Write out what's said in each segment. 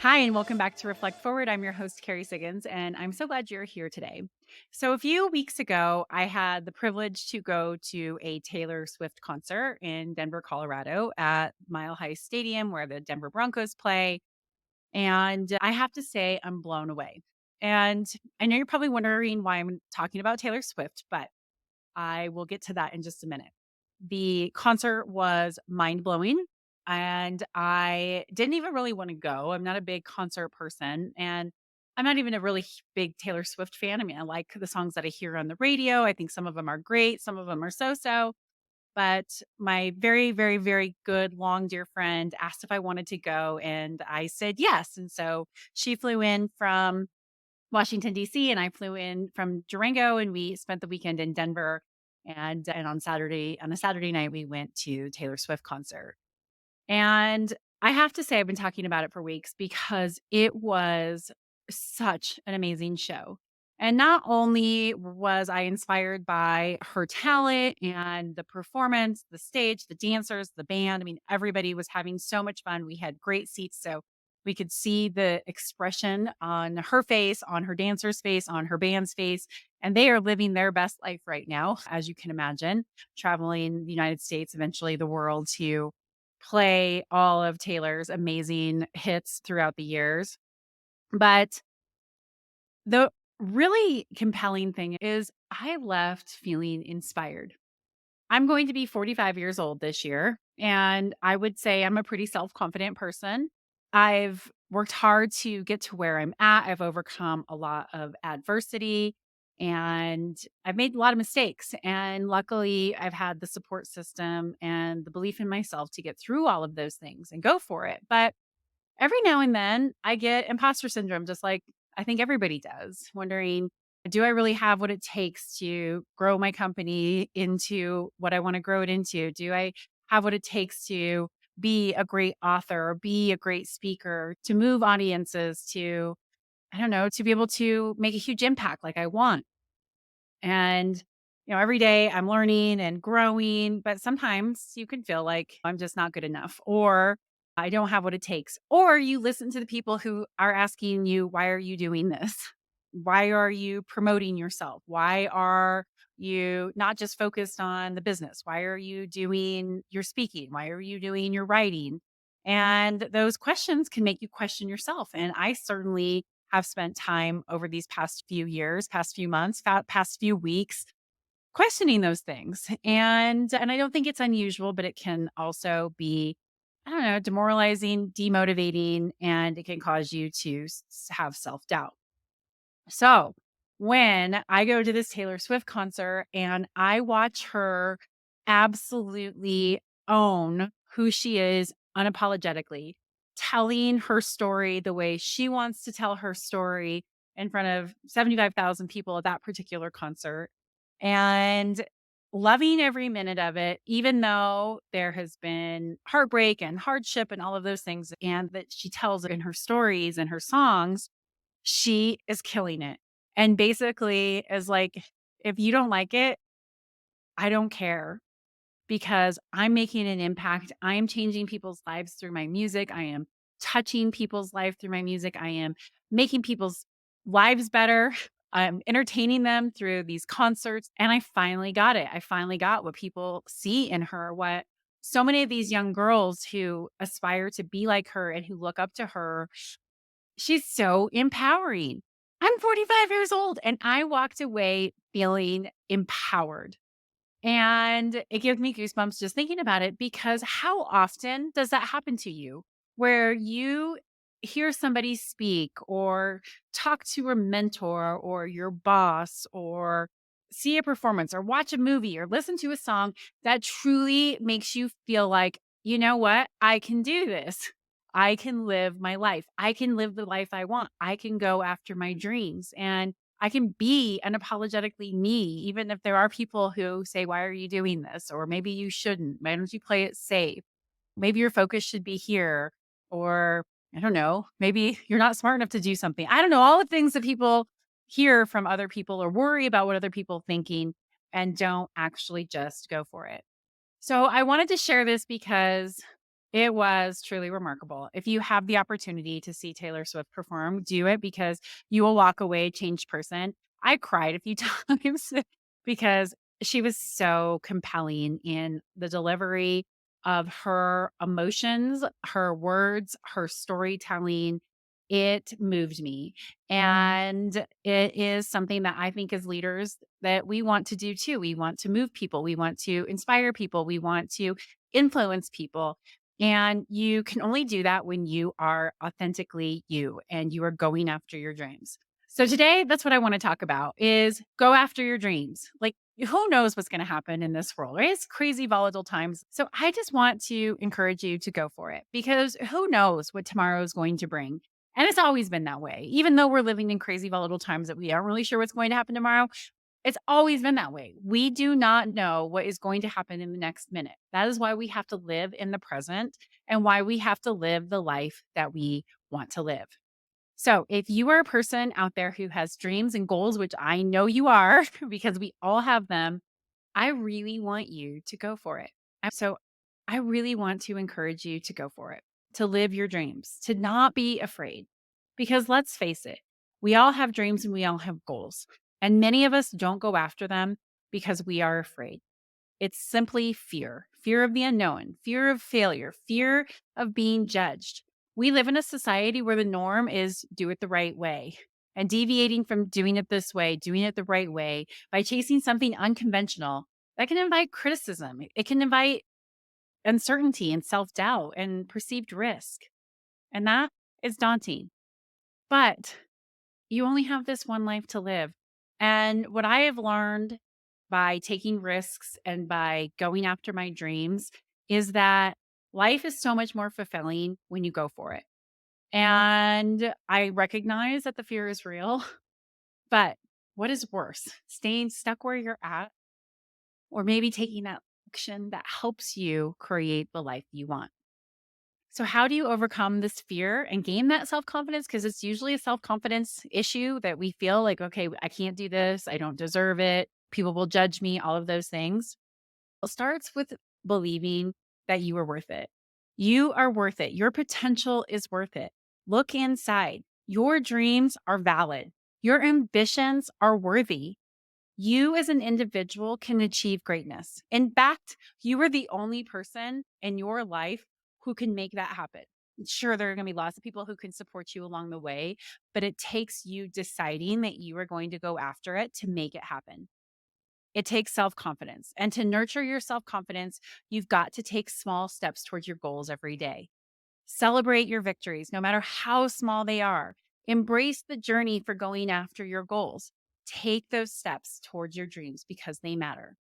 Hi, and welcome back to Reflect Forward. I'm your host, Carrie Siggins, and I'm so glad you're here today. So, a few weeks ago, I had the privilege to go to a Taylor Swift concert in Denver, Colorado at Mile High Stadium where the Denver Broncos play. And I have to say, I'm blown away. And I know you're probably wondering why I'm talking about Taylor Swift, but I will get to that in just a minute. The concert was mind blowing, and I didn't even really want to go. I'm not a big concert person, and I'm not even a really big Taylor Swift fan. I mean, I like the songs that I hear on the radio. I think some of them are great, some of them are so so. But my very, very, very good, long, dear friend asked if I wanted to go, and I said yes. And so she flew in from Washington, DC, and I flew in from Durango, and we spent the weekend in Denver. And on a Saturday night, we went to Taylor Swift concert. And I have to say, I've been talking about it for weeks because it was such an amazing show. And not only was I inspired by her talent and the performance, the stage, the dancers, the band. I mean, everybody was having so much fun. We had great seats. So we could see the expression on her face, on her dancer's face, on her band's face. And they are living their best life right now, as you can imagine, traveling the United States, eventually the world, to play all of Taylor's amazing hits throughout the years. But the really compelling thing is I left feeling inspired. I'm going to be 45 years old this year, and I would say I'm a pretty self-confident person. I've worked hard to get to where I'm at. I've overcome a lot of adversity and I've made a lot of mistakes. And luckily, I've had the support system and the belief in myself to get through all of those things and go for it. But every now and then I get imposter syndrome, just like I think everybody does, wondering, do I really have what it takes to grow my company into what I want to grow it into? Do I have what it takes to be a great author, or be a great speaker, to move audiences, to, I don't know, to be able to make a huge impact like I want? And, every day I'm learning and growing, but sometimes you can feel like I'm just not good enough or I don't have what it takes. Or you listen to the people who are asking you, why are you doing this? Why are you promoting yourself? Why are you not just focused on the business? Why are you doing your speaking? Why are you doing your writing? And those questions can make you question yourself. And I certainly have spent time over these past few years, past few months, past few weeks questioning those things. And I don't think it's unusual, but it can also be, I don't know, demoralizing, demotivating, and it can cause you to have self-doubt. So, when I go to this Taylor Swift concert and I watch her absolutely own who she is unapologetically, telling her story the way she wants to tell her story in front of 75,000 people at that particular concert, and loving every minute of it, even though there has been heartbreak and hardship and all of those things, and that she tells in her stories and her songs, she is killing it. And basically is like, if you don't like it, I don't care because I'm making an impact. I am changing people's lives through my music. I am touching people's life through my music. I am making people's lives better. I'm entertaining them through these concerts. And I finally got it. I finally got what people see in her, what so many of these young girls who aspire to be like her and who look up to her. She's so empowering. I'm 45 years old and I walked away feeling empowered. And it gives me goosebumps just thinking about it because how often does that happen to you where you hear somebody speak or talk to a mentor or your boss or see a performance or watch a movie or listen to a song that truly makes you feel like, you know what? I can do this. I can live my life. I can live the life I want. I can go after my dreams. And I can be unapologetically me, even if there are people who say, why are you doing this? Or maybe you shouldn't. Why don't you play it safe? Maybe your focus should be here. Or I don't know, maybe you're not smart enough to do something. I don't know, all the things that people hear from other people or worry about what other people are thinking and don't actually just go for it. So I wanted to share this because It was truly remarkable. If you have the opportunity to see Taylor Swift perform, do it because you will walk away a changed person. I cried a few times because she was so compelling in the delivery of her emotions, her words, her storytelling. It moved me. And it is something that I think as leaders that we want to do too. We want to move people, we want to inspire people, we want to influence people. And you can only do that when you are authentically you and you are going after your dreams. So today, that's what I want to talk about is go after your dreams. Like who knows what's going to happen in this world, right? It's crazy volatile times. So I just want to encourage you to go for it because who knows what tomorrow is going to bring. And it's always been that way. Even though we're living in crazy volatile times that we aren't really sure what's going to happen tomorrow, it's always been that way. We do not know what is going to happen in the next minute. That is why we have to live in the present and why we have to live the life that we want to live. So, if you are a person out there who has dreams and goals, which I know you are because we all have them, I really want you to go for it. So, I really want to encourage you to go for it, to live your dreams, to not be afraid. Because let's face it, we all have dreams and we all have goals. And many of us don't go after them because we are afraid. It's simply fear, fear of the unknown, fear of failure, fear of being judged. We live in a society where the norm is do it the right way. And deviating from doing it this way, doing it the right way, by chasing something unconventional, that can invite criticism. It can invite uncertainty and self doubt and perceived risk. And that is daunting. But you only have this one life to live. And what I have learned by taking risks and by going after my dreams is that life is so much more fulfilling when you go for it. And I recognize that the fear is real, but what is worse, staying stuck where you're at or maybe taking that action that helps you create the life you want? So, how do you overcome this fear and gain that self confidence? Because it's usually a self confidence issue that we feel like, okay, I can't do this. I don't deserve it. People will judge me, all of those things. It starts with believing that you are worth it. You are worth it. Your potential is worth it. Look inside. Your dreams are valid. Your ambitions are worthy. You as an individual can achieve greatness. In fact, you are the only person in your life who can make that happen. Sure, there are going to be lots of people who can support you along the way, but it takes you deciding that you are going to go after it to make it happen. It takes self confidence. And to nurture your self confidence, you've got to take small steps towards your goals every day. Celebrate your victories, no matter how small they are. Embrace the journey for going after your goals. Take those steps towards your dreams because they matter.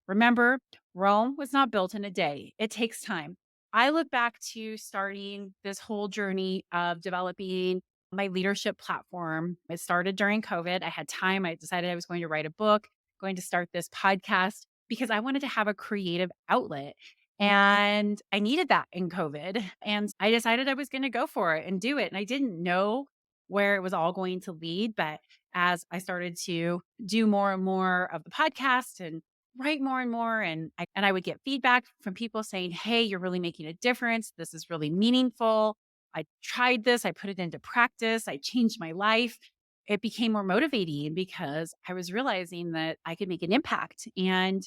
Remember, Rome was not built in a day, it takes time. I look back to starting this whole journey of developing my leadership platform. It started during COVID. I had time. I decided I was going to write a book, going to start this podcast because I wanted to have a creative outlet. And I needed that in COVID. And I decided I was going to go for it and do it. And I didn't know where it was all going to lead. But as I started to do more and more of the podcast and write more and more, and I would get feedback from people saying, "Hey, you're really making a difference. This is really meaningful. I tried this, I put it into practice, I changed my life." It became more motivating because I was realizing that I could make an impact. And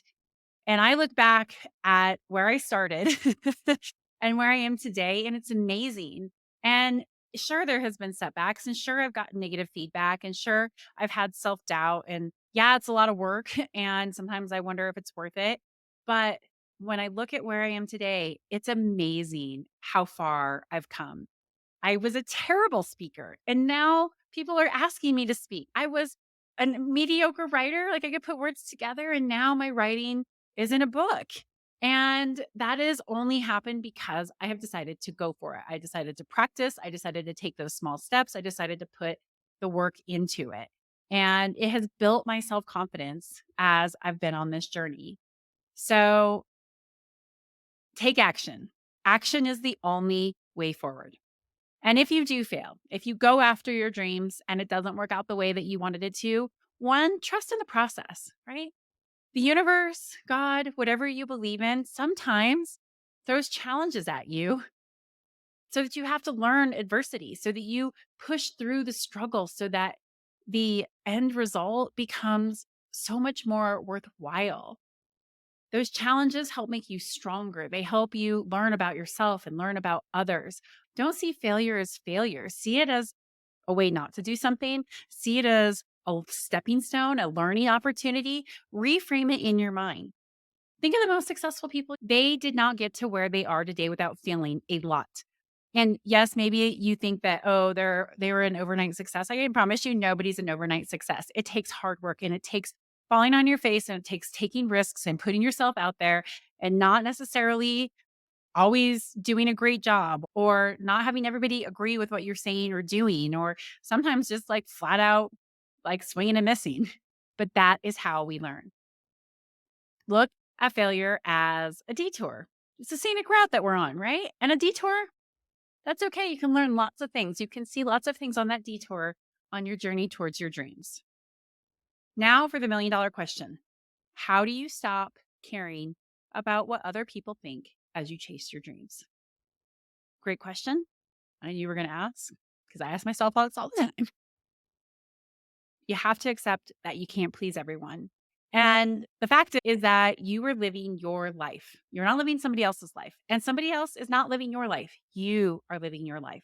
I look back at where I started and where I am today, and it's amazing. And sure, there has been setbacks, and sure, I've gotten negative feedback, and sure, I've had self doubt. And yeah, it's a lot of work. And sometimes I wonder if it's worth it. But when I look at where I am today, it's amazing how far I've come. I was a terrible speaker, and now people are asking me to speak. I was a mediocre writer, like I could put words together, and now my writing is in a book. And that has only happened because I have decided to go for it. I decided to practice. I decided to take those small steps. I decided to put the work into it. And it has built my self confidence as I've been on this journey. So take action. Action is the only way forward. And if you do fail, if you go after your dreams and it doesn't work out the way that you wanted it to, one, trust in the process, right? The universe, God, whatever you believe in, sometimes throws challenges at you so that you have to learn adversity, so that you push through the struggle so that the end result becomes so much more worthwhile. Those challenges help make you stronger. They help you learn about yourself and learn about others. Don't see failure as failure. See it as a way not to do something. See it as a stepping stone, a learning opportunity. Reframe it in your mind. Think of the most successful people. They did not get to where they are today without failing a lot. And yes, maybe you think that, oh, they were an overnight success. I can promise you nobody's an overnight success. It takes hard work and it takes falling on your face and it takes taking risks and putting yourself out there and not necessarily always doing a great job or not having everybody agree with what you're saying or doing, or sometimes just like flat out like swinging and missing. But that is how we learn. Look at failure as a detour. It's a scenic route that we're on, right? And a detour, that's okay. You can learn lots of things. You can see lots of things on that detour on your journey towards your dreams. Now for the $1,000,000 question. How do you stop caring about what other people think as you chase your dreams? Great question. I knew you were going to ask because I ask myself all the time. You have to accept that you can't please everyone. And the fact is that you are living your life. You're not living somebody else's life, and somebody else is not living your life. You are living your life.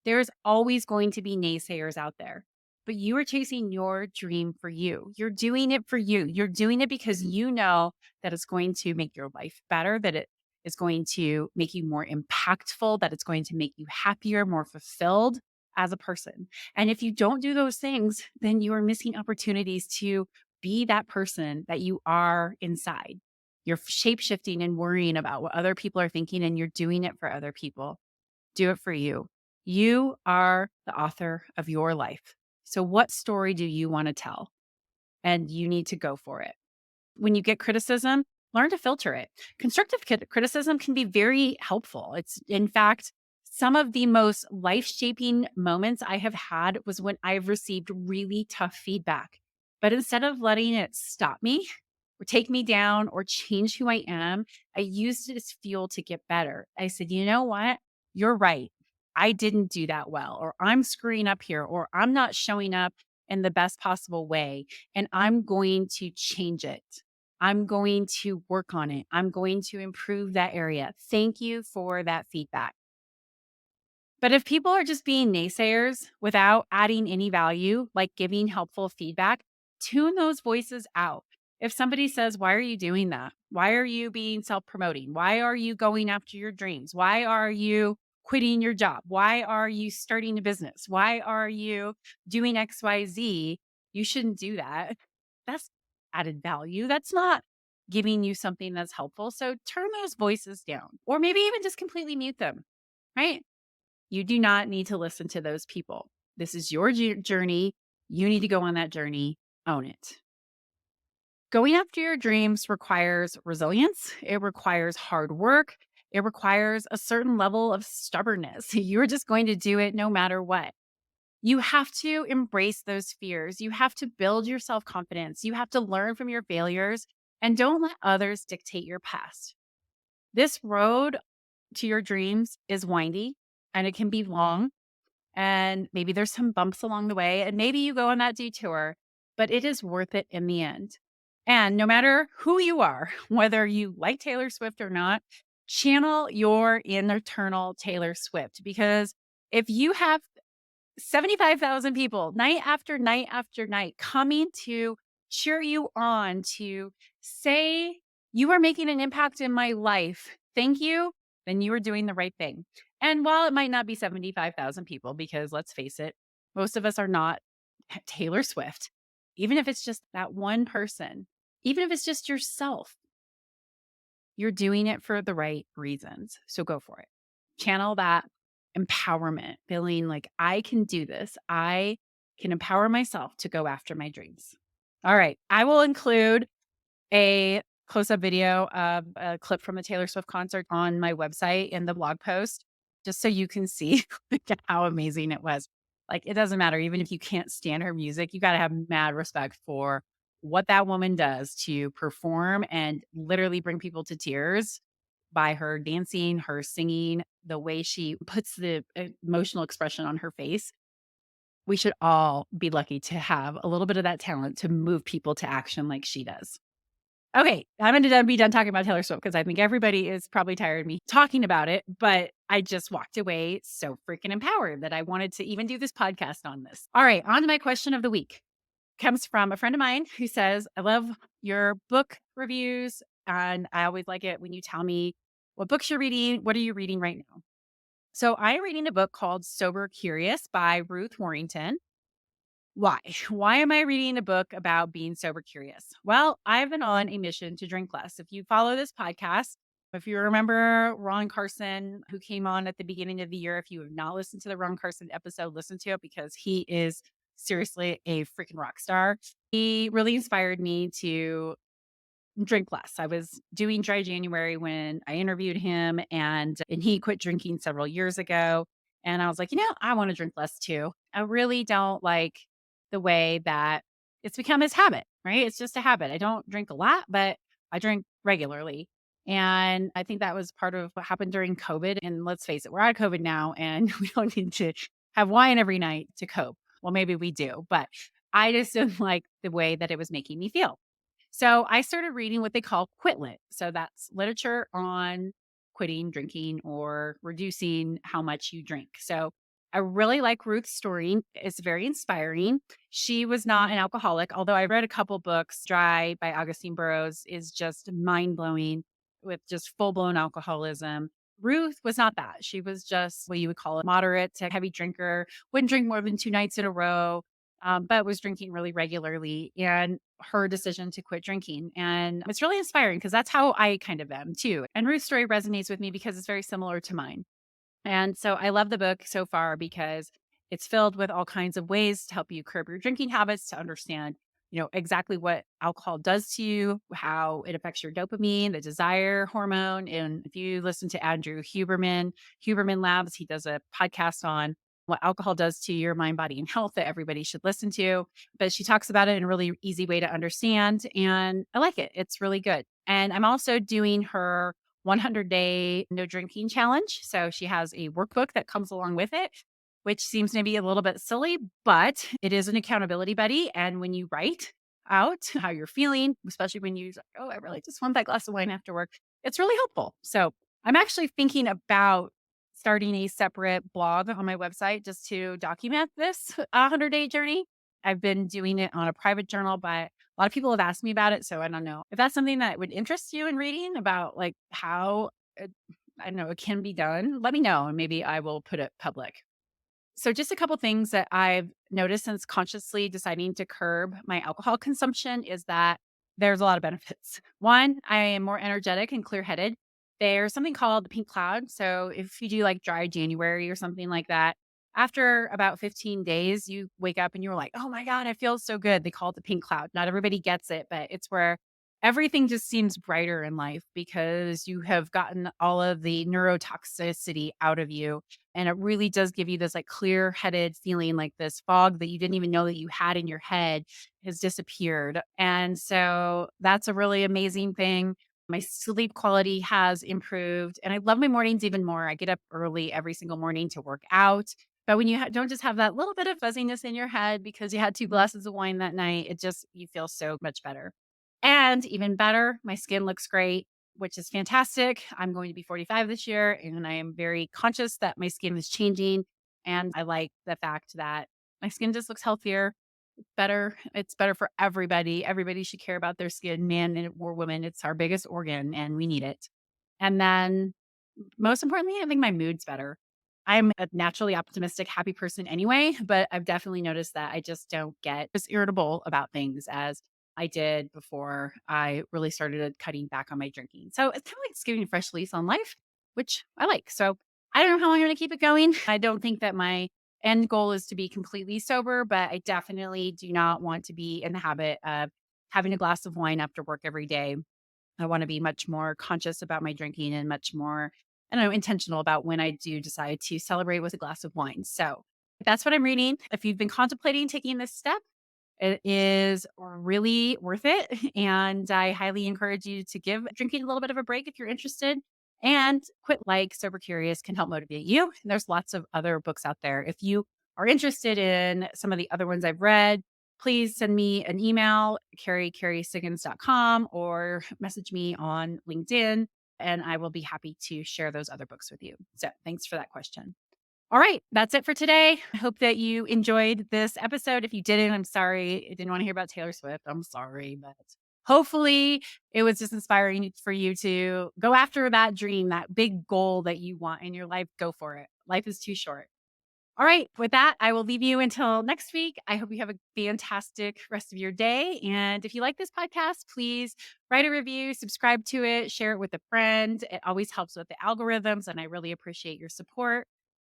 There's always going to be naysayers out there, but you are chasing your dream for you. You're doing it for you. You're doing it because you know that it's going to make your life better, that it is going to make you more impactful, that it's going to make you happier, more fulfilled as a person. And if you don't do those things, then you are missing opportunities to be that person that you are inside. You're shape shifting and worrying about what other people are thinking, and you're doing it for other people. Do it for you. You are the author of your life. So, what story do you want to tell? And you need to go for it. When you get criticism, learn to filter it. Constructive criticism can be very helpful. It's, in fact, some of the most life shaping moments I have had was when I've received really tough feedback. But instead of letting it stop me or take me down or change who I am, I used it as fuel to get better. I said, you know what? You're right. I didn't do that well, or I'm screwing up here, or I'm not showing up in the best possible way. And I'm going to change it. I'm going to work on it. I'm going to improve that area. Thank you for that feedback. But if people are just being naysayers without adding any value, like giving helpful feedback, tune those voices out. If somebody says, why are you doing that? Why are you being self promoting? Why are you going after your dreams? Why are you quitting your job? Why are you starting a business? Why are you doing XYZ? You shouldn't do that. That's added value. That's not giving you something that's helpful. So turn those voices down, or maybe even just completely mute them, right? You do not need to listen to those people. This is your journey. You need to go on that journey, own it. Going after your dreams requires resilience, it requires hard work, it requires a certain level of stubbornness. You're just going to do it no matter what. You have to embrace those fears. You have to build your self confidence. You have to learn from your failures and don't let others dictate your past. This road to your dreams is windy and it can be long. And maybe there's some bumps along the way. And maybe you go on that detour, but it is worth it in the end. And no matter who you are, whether you like Taylor Swift or not, channel your internal Taylor Swift. Because if you have 75,000 people night after night after night coming to cheer you on, to say, you are making an impact in my life, thank you, then you are doing the right thing. And while it might not be 75,000 people, because let's face it, most of us are not Taylor Swift, even if it's just that one person, even if it's just yourself, you're doing it for the right reasons. So go for it. Channel that empowerment, feeling like I can do this. I can empower myself to go after my dreams. All right. I will include a close up video of a clip from the Taylor Swift concert on my website in the blog post, just so you can see how amazing it was. Like, it doesn't matter. Even if you can't stand her music, you got to have mad respect for what that woman does to perform and literally bring people to tears by her dancing, her singing, the way she puts the emotional expression on her face. We should all be lucky to have a little bit of that talent to move people to action like she does. Okay, I'm gonna be done talking about Taylor Swift because I think everybody is probably tired of me talking about it, but I just walked away so freaking empowered that I wanted to even do this podcast on this. All right, on to my question of the week. Comes from a friend of mine who says, "I love your book reviews, and I always like it when you tell me what books you're reading. What are you reading right now?" So I'm reading a book called Sober Curious by Ruth Warrington. Why? Why am I reading a book about being sober curious? Well, I've been on a mission to drink less. If you follow this podcast, if you remember Ron Carson, who came on at the beginning of the year, if you have not listened to the Ron Carson episode, listen to it because he is seriously a freaking rock star. He really inspired me to drink less. I was doing dry January when I interviewed him and he quit drinking several years ago. And I was like, I want to drink less too. I really don't like the way that it's become his habit, right? It's just a habit. I don't drink a lot, but I drink regularly. And I think that was part of what happened during COVID. And let's face it, we're out of COVID now and we don't need to have wine every night to cope. Well, maybe we do, but I just didn't like the way that it was making me feel. So I started reading what they call Quit Lit. So that's literature on quitting drinking or reducing how much you drink. So I really like Ruth's story. It's very inspiring. She was not an alcoholic, although I read a couple books. Dry by Augustine Burroughs is just mind blowing with just full blown alcoholism. Ruth was not that. She was just what you would call a moderate to heavy drinker, wouldn't drink more than 2 nights in a row, but was drinking really regularly. And her decision to quit drinking. And it's really inspiring because that's how I kind of am too. And Ruth's story resonates with me because it's very similar to mine. And so I love the book so far because it's filled with all kinds of ways to help you curb your drinking habits, to understand, exactly what alcohol does to you, how it affects your dopamine, the desire hormone. And if you listen to Andrew Huberman, Huberman Labs, he does a podcast on what alcohol does to your mind, body, and health that everybody should listen to. But she talks about it in a really easy way to understand. And I like it. It's really good. And I'm also doing her 100-day no drinking challenge. So she has a workbook that comes along with it, which seems maybe a little bit silly, but it is an accountability buddy. And when you write out how you're feeling, especially when you, oh, I really just want that glass of wine after work, it's really helpful. So I'm actually thinking about starting a separate blog on my website just to document this 100-day journey. I've been doing it on a private journal, but a lot of people have asked me about it. So I don't know if that's something that would interest you in reading about like how I don't know, it can be done. Let me know and maybe I will put it public. So, just a couple things that I've noticed since consciously deciding to curb my alcohol consumption is that there's a lot of benefits. One, I am more energetic and clear headed. There's something called the pink cloud. So, if you do like dry January or something like that, after about 15 days, you wake up and you're like, oh my God, I feel so good. They call it the pink cloud. Not everybody gets it, but it's where everything just seems brighter in life because you have gotten all of the neurotoxicity out of you, and it really does give you this like clear headed feeling, like this fog that you didn't even know that you had in your head has disappeared. And so that's a really amazing thing. My sleep quality has improved and I love my mornings even more. I get up early every single morning to work out. But when you don't just have that little bit of fuzziness in your head because you had 2 glasses of wine that night, you feel so much better. And even better, my skin looks great, which is fantastic. I'm going to be 45 this year, and I am very conscious that my skin is changing. And I like the fact that my skin just looks healthier, better. It's better for everybody. Everybody should care about their skin, or woman. It's our biggest organ, and we need it. And then, most importantly, I think my mood's better. I'm a naturally optimistic, happy person anyway, but I've definitely noticed that I just don't get as irritable about things as I did before I really started cutting back on my drinking. So it's kind of like just giving a fresh lease on life, which I like. So I don't know how long I'm going to keep it going. I don't think that my end goal is to be completely sober, but I definitely do not want to be in the habit of having a glass of wine after work every day. I want to be much more conscious about my drinking and much more, I don't know, intentional about when I do decide to celebrate with a glass of wine. So that's what I'm reading. If you've been contemplating taking this step, it is really worth it. And I highly encourage you to give drinking a little bit of a break if you're interested. And Quit Like, Sober Curious can help motivate you. And there's lots of other books out there. If you are interested in some of the other ones I've read, please send me an email, carriesiggins.com, or message me on LinkedIn, and I will be happy to share those other books with you. So thanks for that question. All right, that's it for today. I hope that you enjoyed this episode. If you didn't, I'm sorry. I didn't want to hear about Taylor Swift. I'm sorry, but hopefully it was just inspiring for you to go after that dream, that big goal that you want in your life. Go for it. Life is too short. All right, with that, I will leave you until next week. I hope you have a fantastic rest of your day. And if you like this podcast, please write a review, subscribe to it, share it with a friend. It always helps with the algorithms, and I really appreciate your support.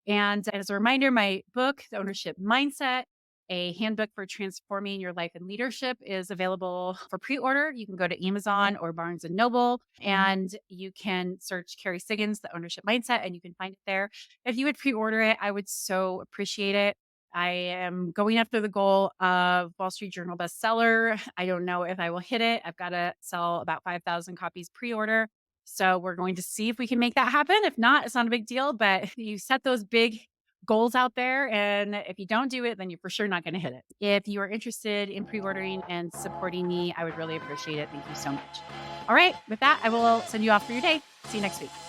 And as a reminder, my book, The Ownership Mindset, a handbook for transforming your life and leadership, is available for pre-order. You can go to Amazon or Barnes and Noble, and you can search Carrie Siggins, The Ownership Mindset, and you can find it there. If you would pre-order it, I would so appreciate it. I am going after the goal of Wall Street Journal bestseller. I don't know if I will hit it. I've got to sell about 5,000 copies pre-order. So we're going to see if we can make that happen. If not, it's not a big deal, but you set those big goals out there. And if you don't do it, then you're for sure not going to hit it. If you are interested in pre ordering and supporting me, I would really appreciate it. Thank you so much. All right. With that, I will send you off for your day. See you next week.